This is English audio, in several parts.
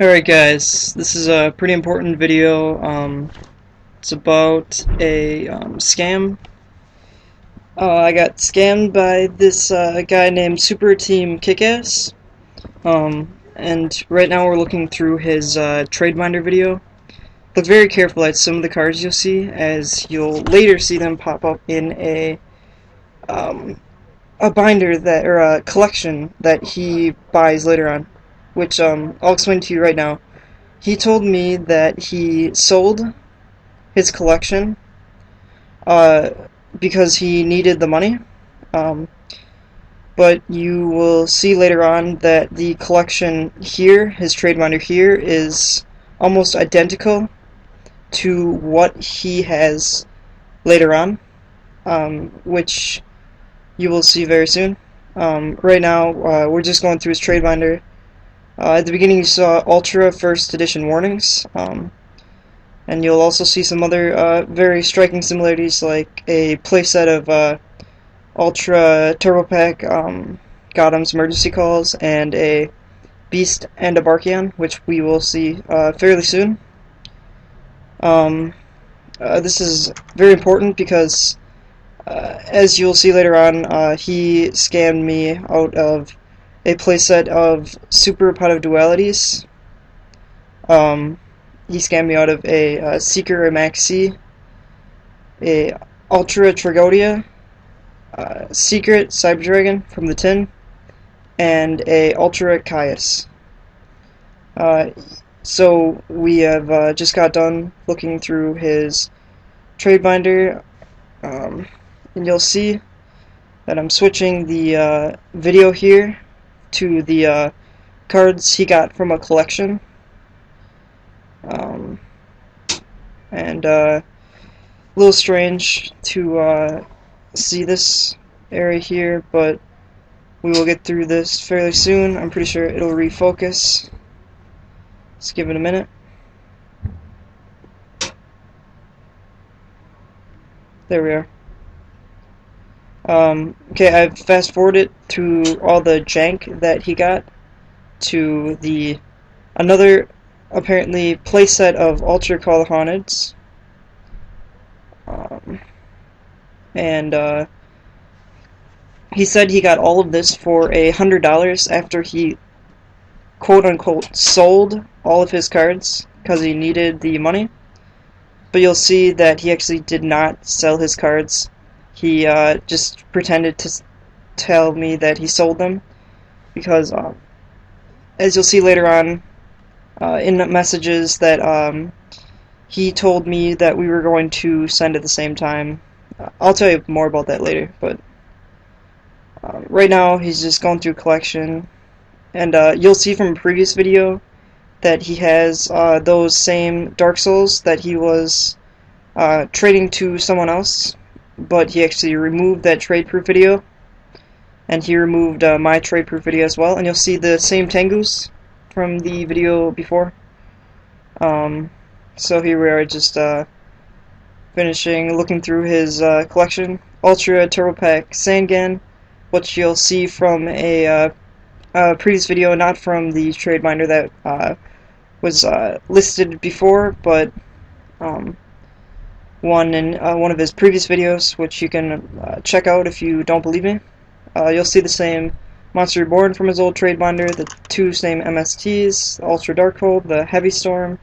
Alright guys, this is a pretty important video. It's about a scam. I got scammed by this guy named Superteamkickass. And right now we're looking through his trade binder video. Look very careful at some of the cards you'll see, as you'll later see them pop up in a binder that, or a collection that he buys later on, which I'll explain to you right now. He told me that he sold his collection because he needed the money. But you will see later on that the collection here, his trade binder here, is almost identical to what he has later on, which you will see very soon. Right now, we're just going through his trade binder. At the beginning you saw Ultra First Edition warnings, and you'll also see some other very striking similarities, like a playset of Ultra Turbo Pack, Gotham's Emergency Calls, and a Beast and a Barkion, which we will see fairly soon. This is very important because, as you'll see later on, he scammed me out of a playset of Superteamkickass dualities. He scammed me out of a Seeker or Maxi, a Ultra Tragodia, Secret Cyber Dragon from the tin, and a Ultra Caius. So we have just got done looking through his trade binder, and you'll see that I'm switching the video here to the cards he got from a collection, and a little strange to see this area here, but we will get through this fairly soon. I'm pretty sure it'll refocus. Let's give it a minute. There we are. Okay, I've fast forwarded through all the jank that he got to the another apparently playset of Ultra Call the Haunteds, and he said he got all of this for $100 after he quote-unquote sold all of his cards because he needed the money. But you'll see that he actually did not sell his cards. He just pretended to tell me that he sold them because, as you'll see later on in the messages, that he told me that we were going to send at the same time. I'll tell you more about that later, but right now he's just going through collection, and you'll see from a previous video that he has those same Dark Souls that he was trading to someone else, but he actually removed that trade proof video, and he removed my trade proof video as well, and you'll see the same Tengus from the video before. So here we are, just finishing looking through his collection. Ultra Turbo Pack Sangan, which you'll see from a previous video, not from the trade binder that was listed before, but one in one of his previous videos, which you can check out if you don't believe me. You'll see the same Monster Reborn from his old trade binder, the two same MSTs, the Ultra Darkhold, the Heavy Storm,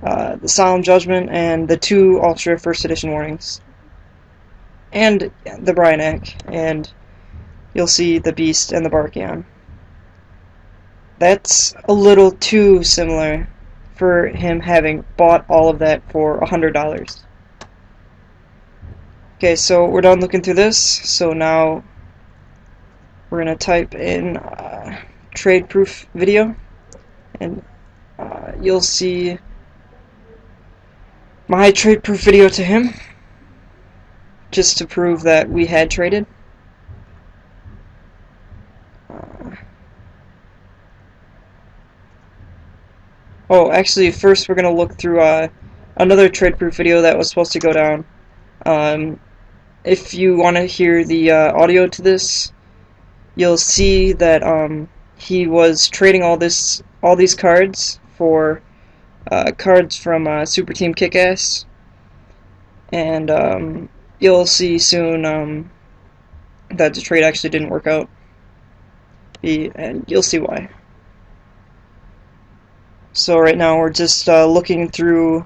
the Solemn Judgment, and the two Ultra First Edition warnings, and the Bryanak, and you'll see the Beast and the Barkion. That's a little too similar for him having bought all of that for $100. Okay, so we're done looking through this, so now we're going to type in trade proof video, and you'll see my trade proof video to him, just to prove that we had traded. Oh, actually, first we're going to look through another trade proof video that was supposed to go down. If you want to hear the audio to this, you'll see that he was trading all these cards for cards from Superteamkickass, and you'll see soon that the trade actually didn't work out, and you'll see why. So right now we're just looking through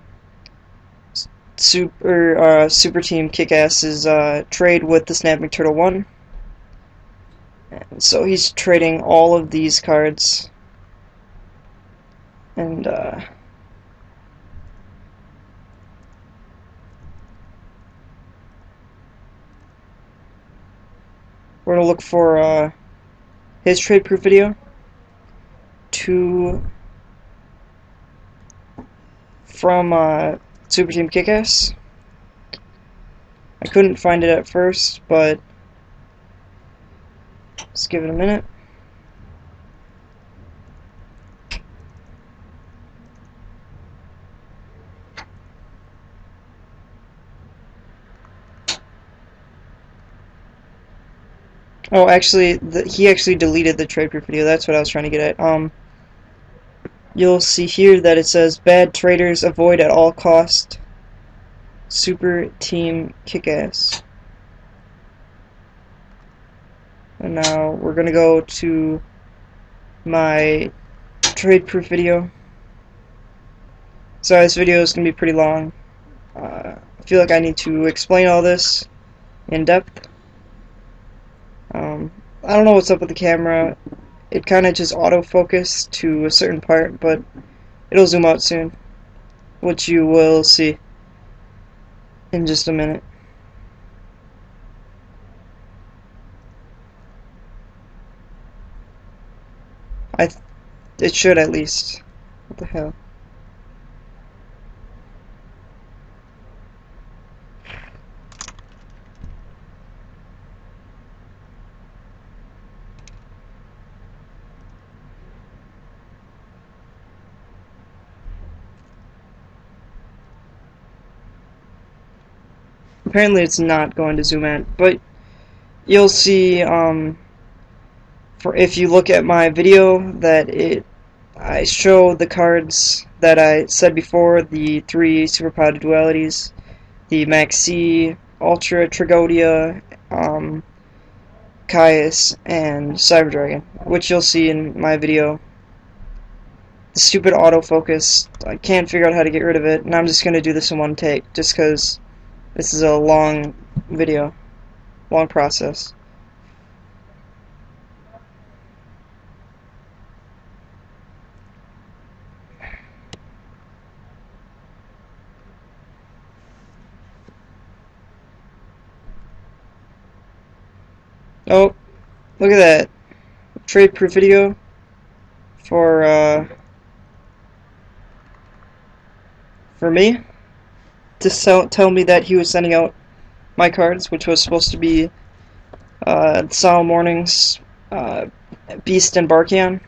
Superteamkickass's trade with the Snapping Turtle 1. And so he's trading all of these cards, and we're going to look for his trade proof video from Superteamkickass. I couldn't find it at first, but let's give it a minute. Oh, actually, he actually deleted the trade proof video. That's what I was trying to get at. You'll see here that it says bad traders avoid at all cost. Superteamkickass. And now we're gonna go to my trade proof video. So this video is gonna be pretty long. I feel like I need to explain all this in depth. I don't know what's up with the camera. It kind of just autofocused to a certain part, but it'll zoom out soon, which you will see in just a minute. It should at least. What the hell? Apparently it's not going to zoom in, but you'll see if you look at my video that I show the cards that I said before, the 3 superpowered dualities, the Maxi, Ultra, Trigodia, Caius, and Cyber Dragon, which you'll see in my video. The stupid autofocus, I can't figure out how to get rid of it, and I'm just going to do this in one take, just because this is a long video, long process. Oh, look at that. Trade proof video for me. Just tell me that he was sending out my cards, which was supposed to be Solemn Warnings, Beast and Barkion,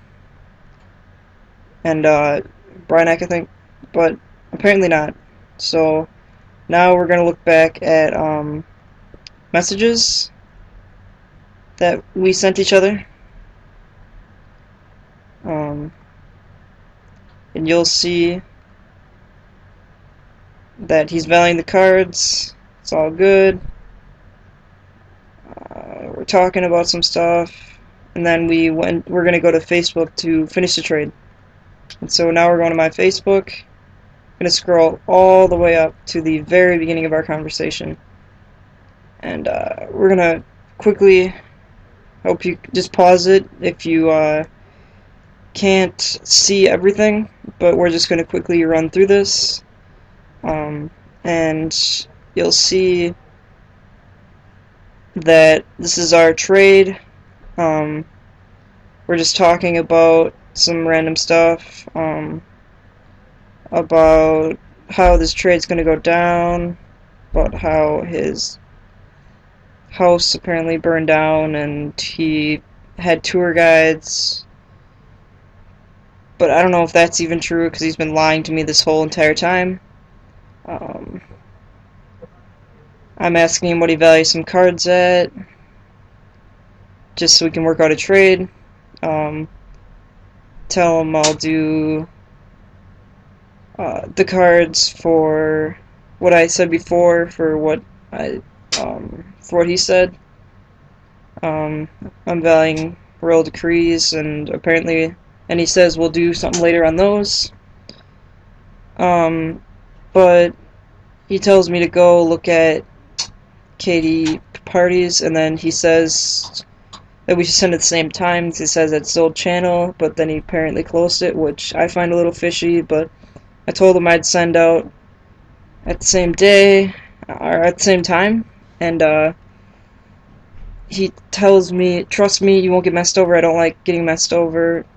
and Brynak, I think, but apparently not. So now we're going to look back at messages that we sent each other, and you'll see that he's valuing the cards. It's all good. We're talking about some stuff, and then we're going to go to Facebook to finish the trade. And so now we're going to my Facebook. I'm going to scroll all the way up to the very beginning of our conversation, and we're going to quickly, hope you just pause it if you can't see everything, but we're just going to quickly run through this, and you'll see that this is our trade. We're just talking about some random stuff, about how this trade's going to go down, about how his house apparently burned down and he had tour guides, but I don't know if that's even true because he's been lying to me this whole entire time. I'm asking him what he values some cards at, just so we can work out a trade. Tell him I'll do the cards for what I said before, I for what he said. I'm valuing royal decrees, and apparently, and he says we'll do something later on those. But he tells me to go look at KD parties, and then he says that we should send at the same time. He says it's the old channel, but then he apparently closed it, which I find a little fishy, but I told him I'd send out at the same day, or at the same time, and he tells me, trust me, you won't get messed over. I don't like getting messed over.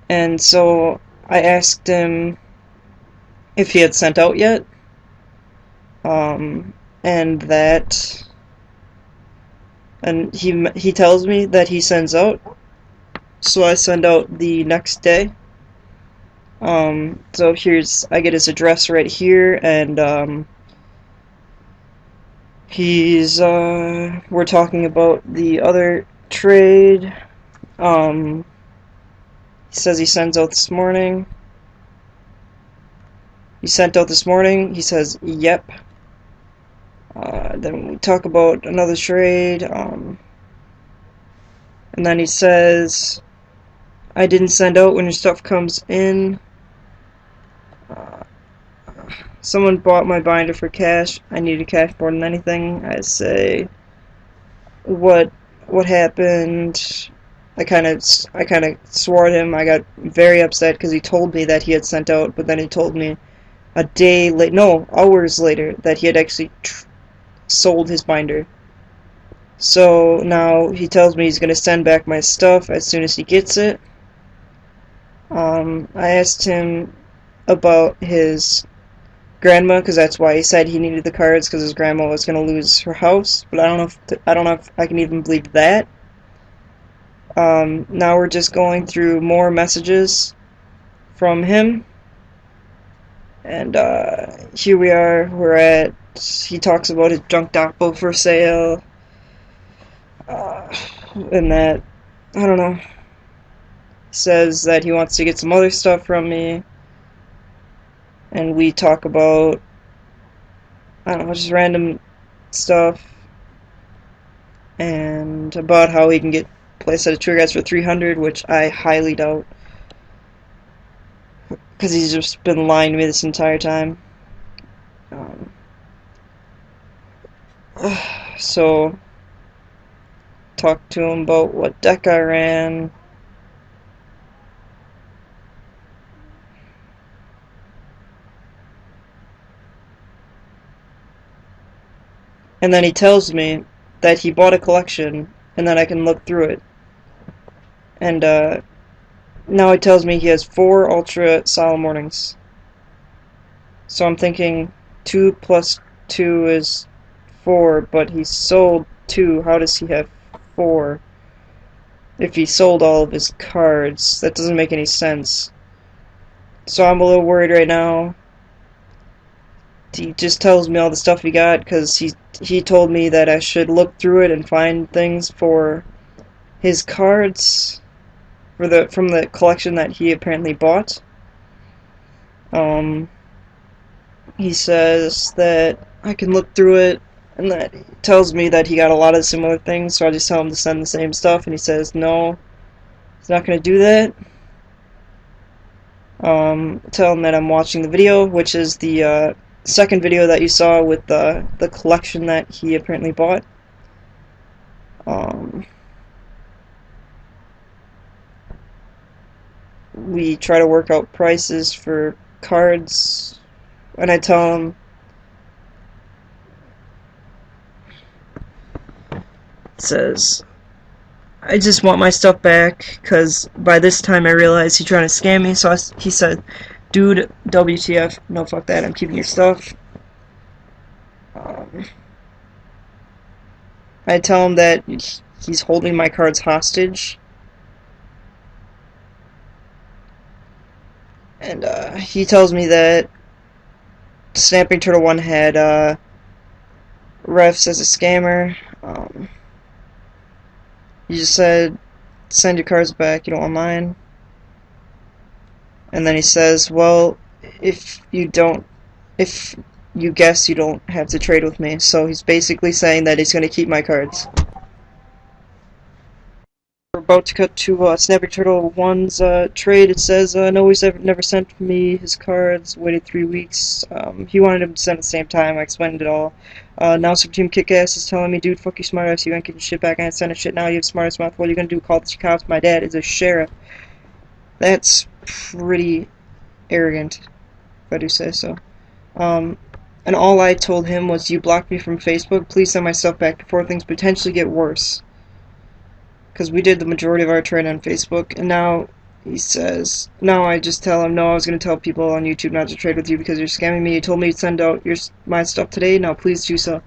And so I asked him if he had sent out yet, and he tells me that he sends out, so I send out the next day. So I get his address right here, and we're talking about the other trade. He says he sends out this morning. He sent out this morning. He says, yep. Then we talk about another trade. And then he says, I didn't send out when your stuff comes in. Someone bought my binder for cash. I needed cash more than anything. I say, what happened? I kind of swore at him. I got very upset because he told me that he had sent out, but then he told me hours later, that he had actually sold his binder. So now he tells me he's going to send back my stuff as soon as he gets it. I asked him about his grandma, because that's why he said he needed the cards, because his grandma was going to lose her house, but I don't know if I can even believe that. Now we're just going through more messages from him, and here we are. He talks about his junk doppel for sale, and that, I don't know, says that he wants to get some other stuff from me. And we talk about, I don't know, just random stuff, and about how he can get playset of trigger guys for 300, which I highly doubt, because he's just been lying to me this entire time. So, talk to him about what deck I ran. And then he tells me that he bought a collection and that I can look through it. And now he tells me he has 4 Ultra Solemn Mornings. So I'm thinking 2 plus 2 is 4, but he sold 2. How does he have 4? If he sold all of his cards, that doesn't make any sense. So I'm a little worried right now. He just tells me all the stuff he got, because he told me that I should look through it and find things for his cards from the collection that he apparently bought. He says that I can look through it, and that he tells me that he got a lot of similar things, so I just tell him to send the same stuff, and he says no, he's not going to do that. Tell him that I'm watching the video, which is the second video that you saw with the collection that he apparently bought. We try to work out prices for cards, and I tell him, says, I just want my stuff back, because by this time I realized he's trying to scam me. So he said, dude, WTF, no, fuck that, I'm keeping your stuff. I tell him that he's holding my cards hostage, and he tells me that Snapping Turtle 1 had refs as a scammer. He just said, send your cards back, you don't want mine. And then he says, well, if you don't, if you guess you don't have to trade with me. So he's basically saying that he's going to keep my cards. We're about to cut to Snappy Turtle 1's trade. It says, no, he's never sent me his cards, waited 3 weeks. He wanted him to send at the same time. I explained it all. Now Superteamkickass is telling me, dude, fuck you, smartass. You ain't getting shit back. I ain't sending shit now. You have smartass mouth. What are you gonna do? Call the cops? My dad is a sheriff. That's pretty arrogant, if I do say so. And all I told him was, you blocked me from Facebook. Please send my stuff back before things potentially get worse. Because we did the majority of our trade on Facebook, and now he says, no, I just tell him, no, I was going to tell people on YouTube not to trade with you because you're scamming me. You told me to send out my stuff today. Now please do so.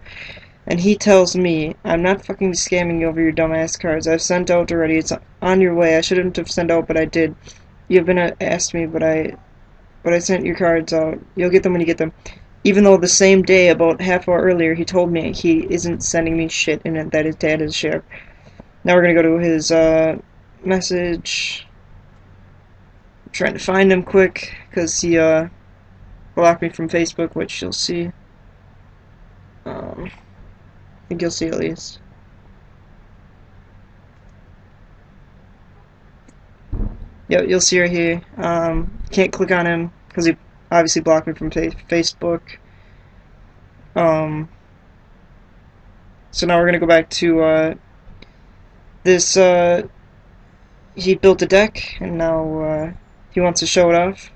And he tells me, I'm not fucking scamming you over your dumbass cards. I've sent out already. It's on your way. I shouldn't have sent out, but I did. You haven't asked me, but I sent your cards out. You'll get them when you get them. Even though the same day, about half hour earlier, he told me he isn't sending me shit and that his dad is a sheriff. Now we're going to go to his message. I'm trying to find him quick because he blocked me from Facebook, which you'll see. I think you'll see at least. Yeah, you'll see right here. Can't click on him because he obviously blocked me from Facebook. So now we're going to go back to this. He built a deck, and now he wants to show it off.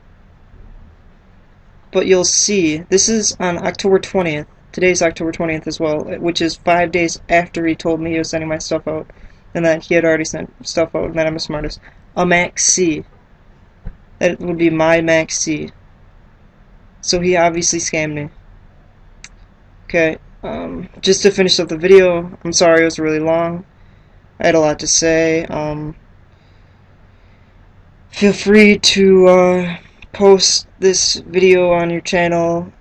But you'll see, this is on October 20th. Today's October 20th as well, which is 5 days after he told me he was sending my stuff out, and that he had already sent stuff out, and that I'm the smartest. A Max C. That would be my Max C. So he obviously scammed me. Okay, just to finish up the video, I'm sorry it was really long. I had a lot to say. Feel free to post this video on your channel.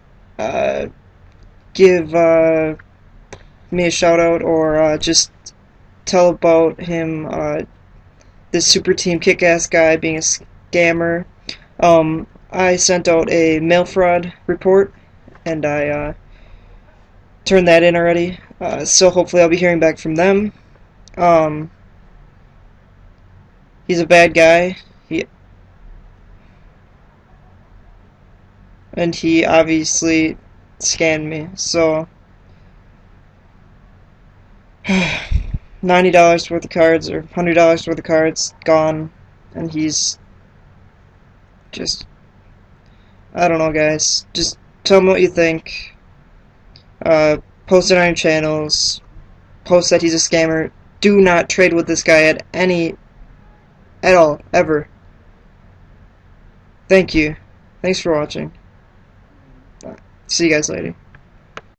Give me a shout out, or just tell about him, this Superteamkickass guy being a scammer. I sent out a mail fraud report, and I turned that in already. So hopefully I'll be hearing back from them. He's a bad guy. He obviously scammed me. So $90 worth of cards, or $100 worth of cards gone, and he's just, I don't know, guys. Just tell me what you think. Post it on your channels. Post that he's a scammer. Do not trade with this guy at all, ever. Thank you. Thanks for watching. See you guys later.